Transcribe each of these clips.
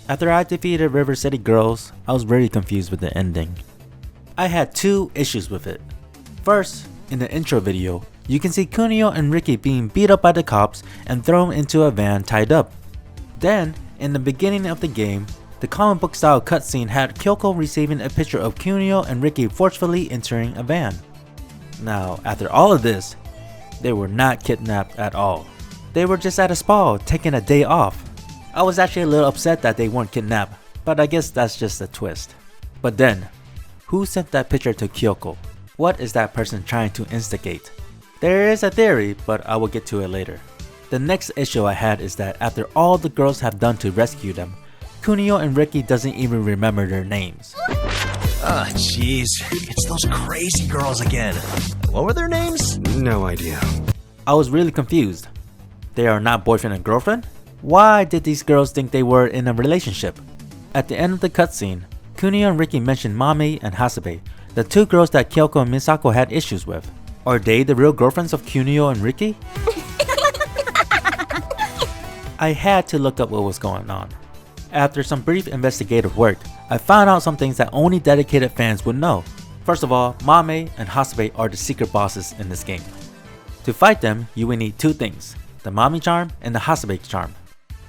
After I defeated River City Girls, I was very confused with the ending. I had two issues with it. First, in the intro video, you can see Kunio and Ricky being beat up by the cops and thrown into a van tied up. Then, in the beginning of the game, the comic book style cutscene had Kyoko receiving a picture of Kunio and Ricky forcefully entering a van. Now, after all of this, they were not kidnapped at all. They were just at a spa taking a day off. I was actually a little upset that they weren't kidnapped, but I guess that's just a twist. But then, who sent that picture to Kyoko? What is that person trying to instigate? There is a theory, but I will get to it later. The next issue I had is that after all the girls have done to rescue them, Kunio and Ricky doesn't even remember their names. Ah, jeez. It's those crazy girls again. What were their names? No idea. I was really confused. They are not boyfriend and girlfriend? Why did these girls think they were in a relationship? At the end of the cutscene, Kunio and Ricky mentioned Mame and Hasebe, the two girls that Kyoko and Misako had issues with. Are they the real girlfriends of Kunio and Ricky? I had to look up what was going on. After some brief investigative work, I found out some things that only dedicated fans would know. First of all, Mame and Hasebe are the secret bosses in this game. To fight them, you will need two things, the Mame charm and the Hasebe charm.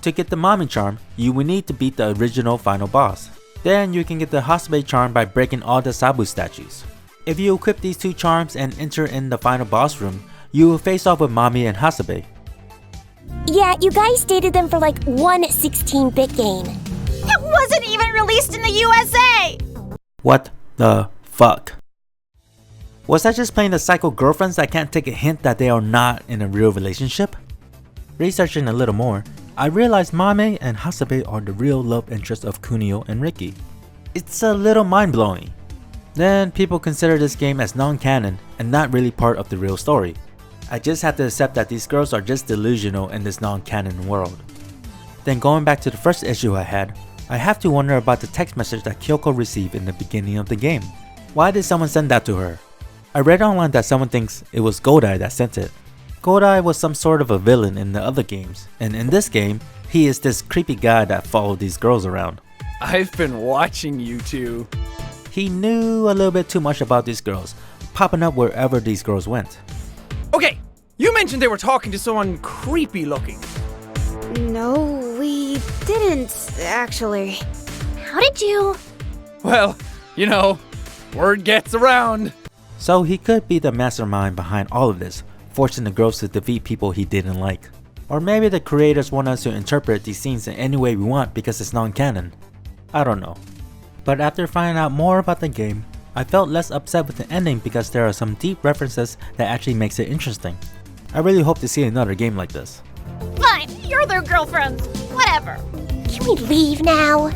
To get the Mame charm, you will need to beat the original final boss. Then you can get the Hasebe charm by breaking all the Sabu statues. If you equip these two charms and enter in the final boss room, you will face off with Mame and Hasebe. Yeah, you guys dated them for like one 16-bit game. It wasn't even released in the USA! What the fuck? Was I just playing the psycho girlfriends that can't take a hint that they are not in a real relationship? Researching a little more, I realized Mame and Hasebe are the real love interests of Kunio and Ricky. It's a little mind-blowing. Then people consider this game as non-canon and not really part of the real story. I just have to accept that these girls are just delusional in this non-canon world. Then going back to the first issue I had, I have to wonder about the text message that Kyoko received in the beginning of the game. Why did someone send that to her? I read online that someone thinks it was Godai that sent it. Godai was some sort of a villain in the other games, and in this game, he is this creepy guy that followed these girls around. I've been watching you two. He knew a little bit too much about these girls, popping up wherever these girls went. Okay, you mentioned they were talking to someone creepy looking. No, we didn't, actually. How did you? Well, you know, word gets around. So he could be the mastermind behind all of this, forcing the girls to defeat people he didn't like. Or maybe the creators want us to interpret these scenes in any way we want because it's non-canon. I don't know. But after finding out more about the game, I felt less upset with the ending because there are some deep references that actually makes it interesting. I really hope to see another game like this. Fine, you're their girlfriends. Whatever. Can we leave now?